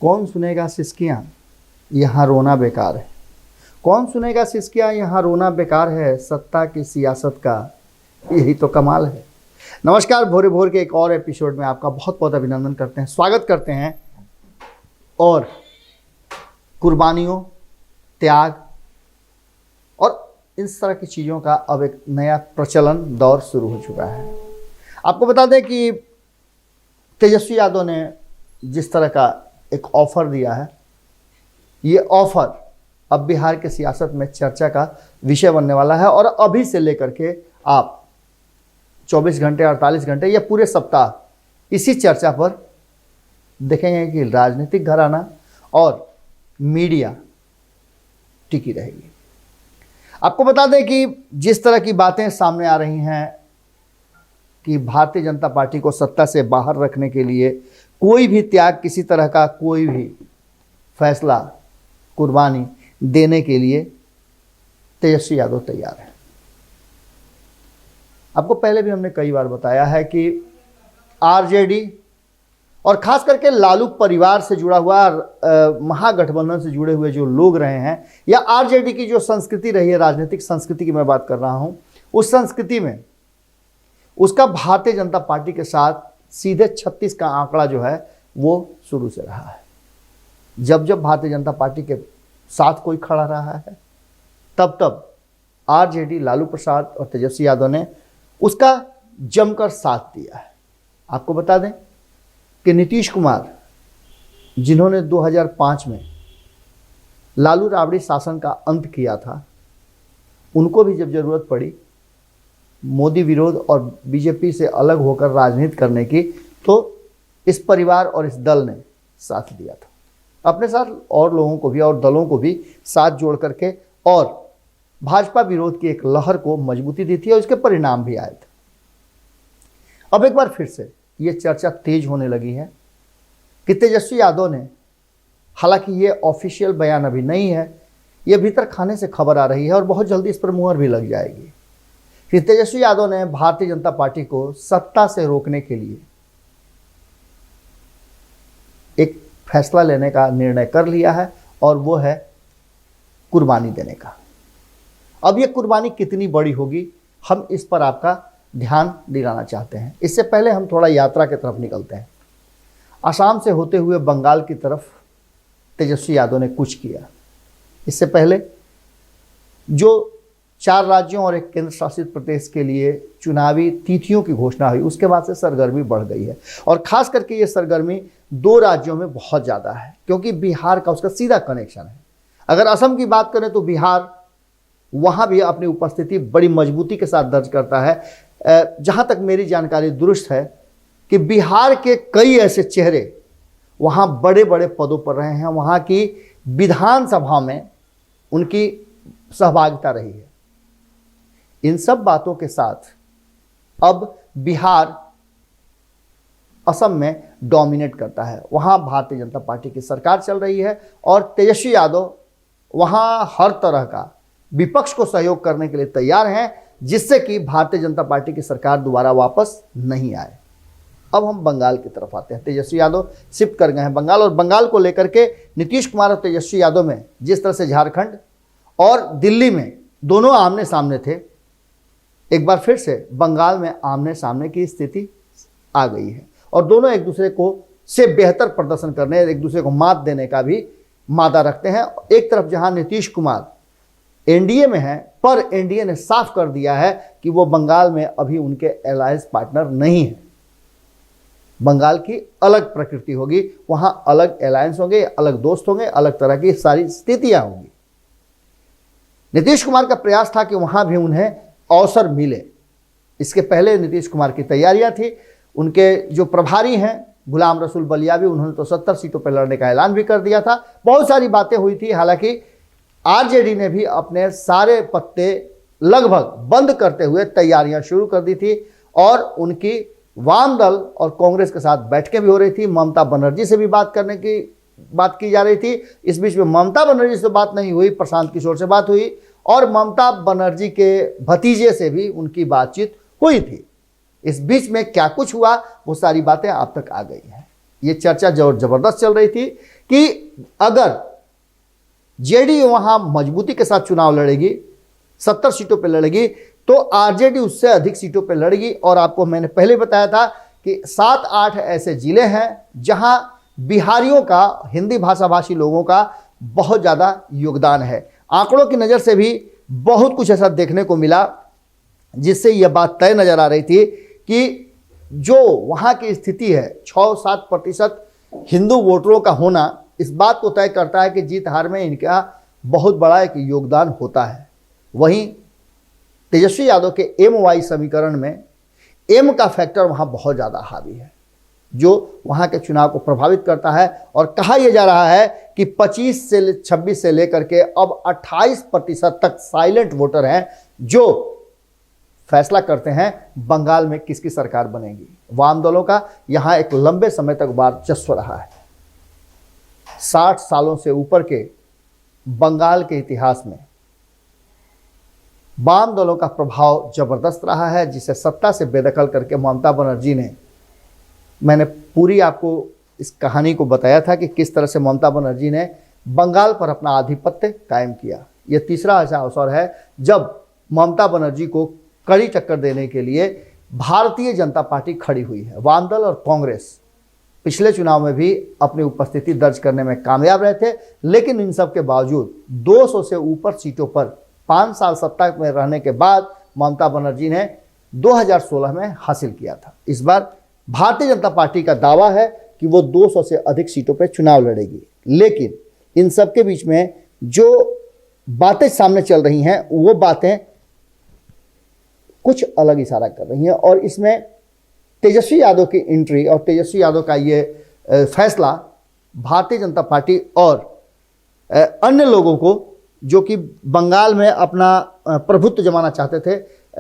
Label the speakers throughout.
Speaker 1: कौन सुनेगा सिसकियाँ, यहाँ रोना बेकार है। कौन सुनेगा सिसकियाँ, यहाँ रोना बेकार है। सत्ता की सियासत का यही तो कमाल है। नमस्कार, भोरे भोर के एक और एपिसोड में आपका बहुत बहुत अभिनंदन करते हैं, स्वागत करते हैं। और कुर्बानियों, त्याग और इस तरह की चीज़ों का अब एक नया प्रचलन दौर शुरू हो चुका है। आपको बता दें कि तेजस्वी यादव ने जिस तरह का एक ऑफर दिया है, ये ऑफर अब बिहार के सियासत में चर्चा का विषय बनने वाला है। और अभी से लेकर के आप 24 घंटे, 48 घंटे या पूरे सप्ताह इसी चर्चा पर देखेंगे कि राजनीतिक घराना और मीडिया टिकी रहेगी। आपको बता दें कि जिस तरह की बातें सामने आ रही हैं कि भारतीय जनता पार्टी को सत्ता से बाहर रखने के लिए कोई भी त्याग, किसी तरह का कोई भी फैसला, कुर्बानी देने के लिए तेजस्वी यादव तैयार है। आपको पहले भी हमने कई बार बताया है कि आरजेडी और खास करके लालू परिवार से जुड़ा हुआ महागठबंधन से जुड़े हुए जो लोग रहे हैं, या आरजेडी की जो संस्कृति रही है, राजनीतिक संस्कृति की मैं बात कर रहा हूं, उस संस्कृति में उसका भारतीय जनता पार्टी के साथ सीधे 36 का आंकड़ा जो है वो शुरू से रहा है। जब जब भारतीय जनता पार्टी के साथ कोई खड़ा रहा है, तब तब आरजेडी, लालू प्रसाद और तेजस्वी यादव ने उसका जमकर साथ दिया है। आपको बता दें कि नीतीश कुमार, जिन्होंने 2005 में लालू राबड़ी शासन का अंत किया था, उनको भी जब जरूरत पड़ी मोदी विरोध और बीजेपी से अलग होकर राजनीति करने की, तो इस परिवार और इस दल ने साथ दिया था। अपने साथ और लोगों को भी और दलों को भी साथ जोड़ करके और भाजपा विरोध की एक लहर को मजबूती दी थी और इसके परिणाम भी आए थे। अब एक बार फिर से ये चर्चा तेज होने लगी है कि तेजस्वी यादव ने, हालांकि ये ऑफिशियल बयान अभी नहीं है, ये भीतर खाने से खबर आ रही है और बहुत जल्दी इस पर मुहर भी लग जाएगी कि तेजस्वी यादव ने भारतीय जनता पार्टी को सत्ता से रोकने के लिए एक फैसला लेने का निर्णय कर लिया है और वो है कुर्बानी देने का। अब ये कुर्बानी कितनी बड़ी होगी, हम इस पर आपका ध्यान दिलाना चाहते हैं। इससे पहले हम थोड़ा यात्रा की तरफ निकलते हैं। असम से होते हुए बंगाल की तरफ तेजस्वी यादव ने कुछ किया। इससे पहले जो 4 राज्यों और एक केंद्र शासित प्रदेश के लिए चुनावी तिथियों की घोषणा हुई, उसके बाद से सरगर्मी बढ़ गई है। और खास करके ये सरगर्मी 2 राज्यों में बहुत ज़्यादा है, क्योंकि बिहार का उसका सीधा कनेक्शन है। अगर असम की बात करें तो बिहार वहाँ भी अपनी उपस्थिति बड़ी मजबूती के साथ दर्ज करता है। जहाँ तक मेरी जानकारी दुरुस्त है कि बिहार के कई ऐसे चेहरे वहाँ बड़े बड़े पदों पर रहे हैं, वहाँ की विधानसभा में उनकी सहभागिता रही है। इन सब बातों के साथ अब बिहार असम में डोमिनेट करता है। वहाँ भारतीय जनता पार्टी की सरकार चल रही है और तेजस्वी यादव वहाँ हर तरह का विपक्ष को सहयोग करने के लिए तैयार हैं, जिससे कि भारतीय जनता पार्टी की सरकार दोबारा वापस नहीं आए। अब हम बंगाल की तरफ आते हैं। तेजस्वी यादव शिफ्ट कर गए हैं बंगाल, और बंगाल को लेकर के नीतीश कुमार और तेजस्वी यादव में जिस तरह से झारखंड और दिल्ली में दोनों आमने सामने थे, एक बार फिर से बंगाल में आमने सामने की स्थिति आ गई है और दोनों एक दूसरे को से बेहतर प्रदर्शन करने, एक दूसरे को मात देने का भी मादा रखते हैं। एक तरफ जहां नीतीश कुमार एनडीए में है, पर एनडीए ने साफ कर दिया है कि वो बंगाल में अभी उनके अलायंस पार्टनर नहीं है। बंगाल की अलग प्रकृति होगी, वहां अलग अलायंस होंगे, अलग दोस्त होंगे, अलग तरह की सारी स्थितियां होंगी। नीतीश कुमार का प्रयास था कि वहां भी उन्हें अवसर मिले। इसके पहले नीतीश कुमार की तैयारियां थी। उनके जो प्रभारी हैं गुलाम रसूल बलियावी, उन्होंने तो 70 सीटों पर लड़ने का ऐलान भी कर दिया था। बहुत सारी बातें हुई थी। हालांकि आरजेडी ने भी अपने सारे पत्ते लगभग बंद करते हुए तैयारियां शुरू कर दी थी और उनकी वाम दल और कांग्रेस के साथ बैठकें भी हो रही थी। ममता बनर्जी से भी बात करने की बात की जा रही थी। इस बीच में ममता बनर्जी से बात नहीं हुई, प्रशांत किशोर से बात हुई और ममता बनर्जी के भतीजे से भी उनकी बातचीत हुई थी। इस बीच में क्या कुछ हुआ वो सारी बातें आप तक आ गई हैं। ये चर्चा जबरदस्त चल रही थी कि अगर जेडीयू वहां मजबूती के साथ चुनाव लड़ेगी, 70 सीटों पर लड़ेगी, तो आरजेडी उससे अधिक सीटों पर लड़ेगी। और आपको मैंने पहले बताया था कि 7-8 ऐसे जिले हैं जहां बिहारियों का, हिंदी भाषा भाषी लोगों का बहुत ज़्यादा योगदान है। आंकड़ों की नज़र से भी बहुत कुछ ऐसा देखने को मिला जिससे यह बात तय नज़र आ रही थी कि जो वहाँ की स्थिति है, 6-7% हिंदू वोटरों का होना इस बात को तय करता है कि जीत हार में इनका बहुत बड़ा एक योगदान होता है। वहीं तेजस्वी यादव के MY समीकरण में M का फैक्टर वहाँ बहुत ज़्यादा हावी है, जो वहाँ के चुनाव को प्रभावित करता है। और कहा यह जा रहा है कि 26 से लेकर के अब 28% तक साइलेंट वोटर हैं जो फैसला करते हैं बंगाल में किसकी सरकार बनेगी। वाम दलों का यहाँ एक लंबे समय तक वर्चस्व रहा है। 60 सालों से ऊपर के बंगाल के इतिहास में वाम दलों का प्रभाव जबरदस्त रहा है, जिसे सत्ता से बेदखल करके ममता बनर्जी ने, मैंने पूरी आपको इस कहानी को बताया था कि किस तरह से ममता बनर्जी ने बंगाल पर अपना आधिपत्य कायम किया। यह तीसरा ऐसा अवसर है जब ममता बनर्जी को कड़ी टक्कर देने के लिए भारतीय जनता पार्टी खड़ी हुई है। वाम दल और कांग्रेस पिछले चुनाव में भी अपनी उपस्थिति दर्ज करने में कामयाब रहे थे, लेकिन इन सब के बावजूद 200 से ऊपर सीटों पर 5 साल सत्ता में रहने के बाद ममता बनर्जी ने 2016 में हासिल किया था। इस बार भारतीय जनता पार्टी का दावा है कि वो 200 से अधिक सीटों पर चुनाव लड़ेगी, लेकिन इन सब के बीच में जो बातें सामने चल रही हैं वो बातें कुछ अलग इशारा कर रही हैं। और इसमें तेजस्वी यादव की एंट्री और तेजस्वी यादव का ये फैसला भारतीय जनता पार्टी और अन्य लोगों को जो कि बंगाल में अपना प्रभुत्व जमाना चाहते थे,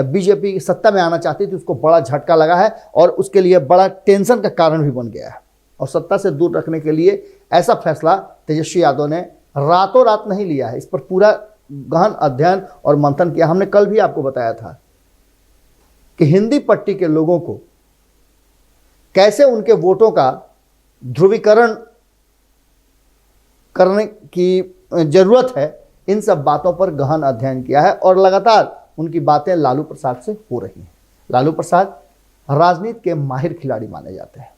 Speaker 1: बीजेपी की सत्ता में आना चाहती थी, उसको बड़ा झटका लगा है और उसके लिए बड़ा टेंशन का कारण भी बन गया है। और सत्ता से दूर रखने के लिए ऐसा फैसला तेजस्वी यादव ने रातों रात नहीं लिया है। इस पर पूरा गहन अध्ययन और मंथन किया। हमने कल भी आपको बताया था कि हिंदी पट्टी के लोगों को कैसे उनके वोटों का ध्रुवीकरण करने की जरूरत है, इन सब बातों पर गहन अध्ययन किया है और लगातार उनकी बातें लालू प्रसाद से हो रही हैं। लालू प्रसाद राजनीति के माहिर खिलाड़ी माने जाते हैं।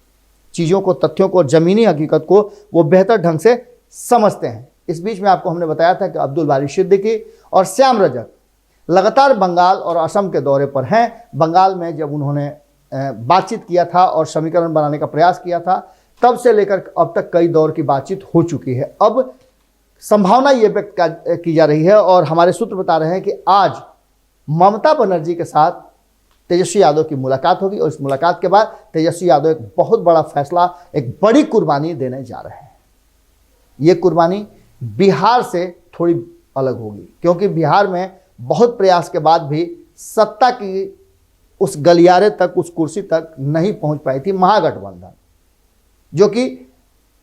Speaker 1: चीज़ों को, तथ्यों को, जमीनी हकीकत को वो बेहतर ढंग से समझते हैं। इस बीच में आपको हमने बताया था कि अब्दुल बारी सिद्दीकी और श्याम रजक लगातार बंगाल और असम के दौरे पर हैं। बंगाल में जब उन्होंने बातचीत किया था और समीकरण बनाने का प्रयास किया था, तब से लेकर अब तक कई दौर की बातचीत हो चुकी है। अब संभावना ये व्यक्त की जा रही है और हमारे सूत्र बता रहे हैं कि आज ममता बनर्जी के साथ तेजस्वी यादव की मुलाकात होगी और इस मुलाकात के बाद तेजस्वी यादव एक बहुत बड़ा फैसला, एक बड़ी कुर्बानी देने जा रहे हैं। ये कुर्बानी बिहार से थोड़ी अलग होगी, क्योंकि बिहार में बहुत प्रयास के बाद भी सत्ता की उस गलियारे तक, उस कुर्सी तक नहीं पहुंच पाई थी महागठबंधन, जो कि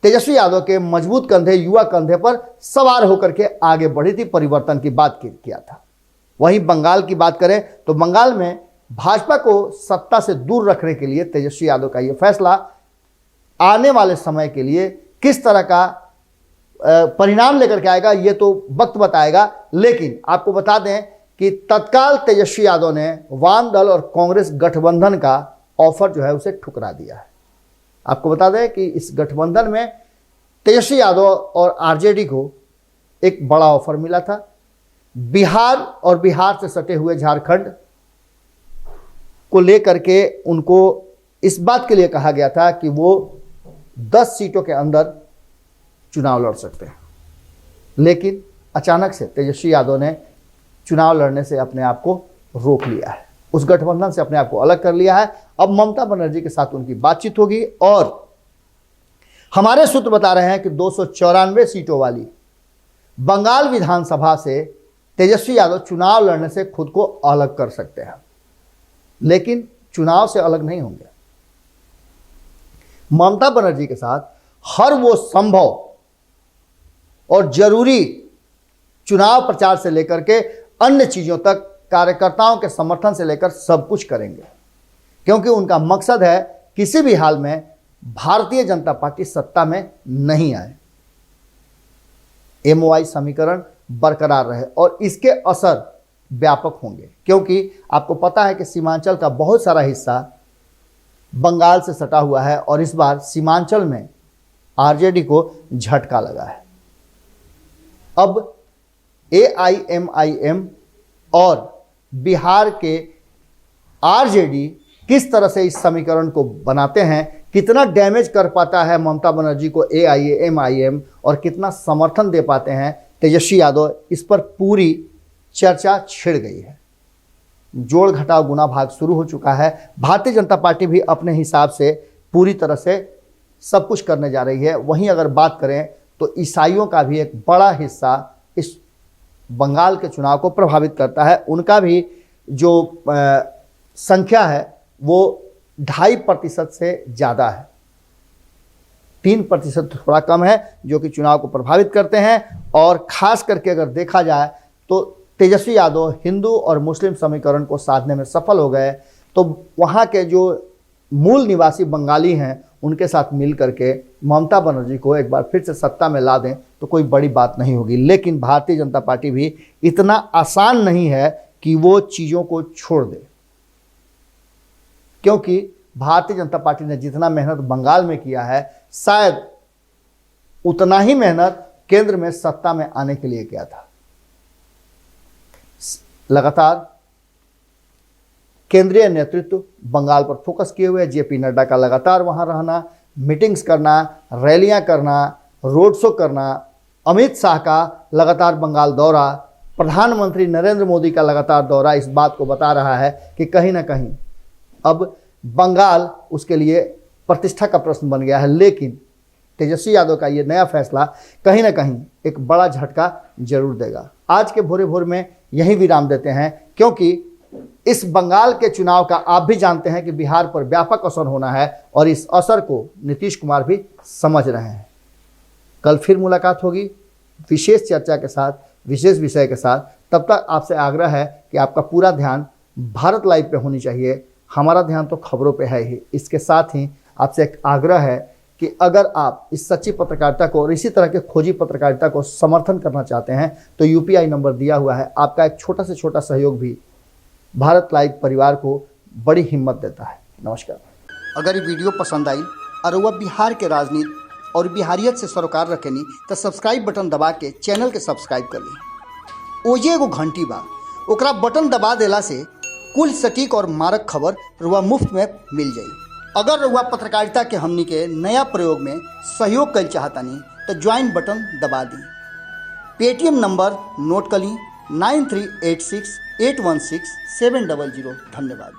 Speaker 1: तेजस्वी यादव के मजबूत कंधे, युवा कंधे पर सवार होकर के आगे बढ़ी थी, परिवर्तन की बात किया था। वहीं बंगाल की बात करें तो बंगाल में भाजपा को सत्ता से दूर रखने के लिए तेजस्वी यादव का यह फैसला आने वाले समय के लिए किस तरह का परिणाम लेकर के आएगा, ये तो वक्त बताएगा। लेकिन आपको बता दें कि तत्काल तेजस्वी यादव ने वाम दल और कांग्रेस गठबंधन का ऑफर जो है उसे ठुकरा दिया है। आपको बता दें कि इस गठबंधन में तेजस्वी यादव और आरजेडी को एक बड़ा ऑफर मिला था। बिहार और बिहार से सटे हुए झारखंड को लेकर के उनको इस बात के लिए कहा गया था कि वो 10 सीटों के अंदर चुनाव लड़ सकते हैं, लेकिन अचानक से तेजस्वी यादव ने चुनाव लड़ने से अपने आप को रोक लिया है, उस गठबंधन से अपने आप को अलग कर लिया है। अब ममता बनर्जी के साथ उनकी बातचीत होगी और हमारे सूत्र बता रहे हैं कि 294 सीटों वाली बंगाल विधानसभा से तेजस्वी यादव चुनाव लड़ने से खुद को अलग कर सकते हैं, लेकिन चुनाव से अलग नहीं होंगे। ममता बनर्जी के साथ हर वो संभव और जरूरी चुनाव प्रचार से लेकर के अन्य चीजों तक, कार्यकर्ताओं के समर्थन से लेकर सब कुछ करेंगे, क्योंकि उनका मकसद है किसी भी हाल में भारतीय जनता पार्टी सत्ता में नहीं आए, MOI समीकरण बरकरार रहे और इसके असर व्यापक होंगे, क्योंकि आपको पता है कि सीमांचल का बहुत सारा हिस्सा बंगाल से सटा हुआ है और इस बार सीमांचल में आरजेडी को झटका लगा है। अब AIMIM और बिहार के आरजेडी किस तरह से इस समीकरण को बनाते हैं, कितना डैमेज कर पाता है ममता बनर्जी को AIMIM और कितना समर्थन दे पाते हैं तेजस्वी यादव, इस पर पूरी चर्चा छिड़ गई है। जोड़ घटाव गुना भाग शुरू हो चुका है। भारतीय जनता पार्टी भी अपने हिसाब से पूरी तरह से सब कुछ करने जा रही है। वहीं अगर बात करें तो ईसाइयों का भी एक बड़ा हिस्सा इस बंगाल के चुनाव को प्रभावित करता है। उनका भी जो संख्या है वो 2.5% से ज़्यादा है, 3% थोड़ा कम है, जो कि चुनाव को प्रभावित करते हैं। और ख़ास करके अगर देखा जाए तो तेजस्वी यादव हिंदू और मुस्लिम समीकरण को साधने में सफल हो गए, तो वहाँ के जो मूल निवासी बंगाली हैं उनके साथ मिल करके ममता बनर्जी को एक बार फिर से सत्ता में ला दें तो कोई बड़ी बात नहीं होगी। लेकिन भारतीय जनता पार्टी भी इतना आसान नहीं है कि वो चीज़ों को छोड़ दे, क्योंकि भारतीय जनता पार्टी ने जितना मेहनत बंगाल में किया है, शायद उतना ही मेहनत केंद्र में सत्ता में आने के लिए किया था। लगातार केंद्रीय नेतृत्व बंगाल पर फोकस किए हुए, JP नड्डा का लगातार वहां रहना, मीटिंग्स करना, रैलियां करना, रोड शो करना, अमित शाह का लगातार बंगाल दौरा, प्रधानमंत्री नरेंद्र मोदी का लगातार दौरा इस बात को बता रहा है कि कहीं ना कहीं अब बंगाल उसके लिए प्रतिष्ठा का प्रश्न बन गया है। लेकिन तेजस्वी यादव का ये नया फैसला कहीं ना कहीं एक बड़ा झटका जरूर देगा। आज के भोरे भोर में यही विराम देते हैं, क्योंकि इस बंगाल के चुनाव का आप भी जानते हैं कि बिहार पर व्यापक असर होना है और इस असर को नीतीश कुमार भी समझ रहे हैं। कल फिर मुलाकात होगी विशेष चर्चा के साथ, विशेष विषय के साथ। तब तक आपसे आग्रह है कि आपका पूरा ध्यान भारत लाइव पे होनी चाहिए। हमारा ध्यान तो खबरों पे है ही। इसके साथ ही आपसे एक आग्रह है कि अगर आप इस सच्ची पत्रकारिता को और इसी तरह के खोजी पत्रकारिता को समर्थन करना चाहते हैं तो UPI नंबर दिया हुआ है। आपका एक छोटा से छोटा सहयोग भी भारत लाइव परिवार को बड़ी हिम्मत देता है। नमस्कार। अगर ये वीडियो पसंद आई और वह बिहार के राजनीति और बिहारियत से सरोकार रखेनी तो सब्सक्राइब बटन दबा के चैनल के सब्सक्राइब कर ली। ओजे एगो घंटी बा, ओकरा बटन दबा देला से कुल सटीक और मारक खबर रुआ मुफ्त में मिल जाई। अगर रुआ पत्रकारिता के हमनी के नया प्रयोग में सहयोग कर चाहतानी तो ज्वाइन बटन दबा दी। पेटीएम नंबर नोट कर ली 9386816700। धन्यवाद।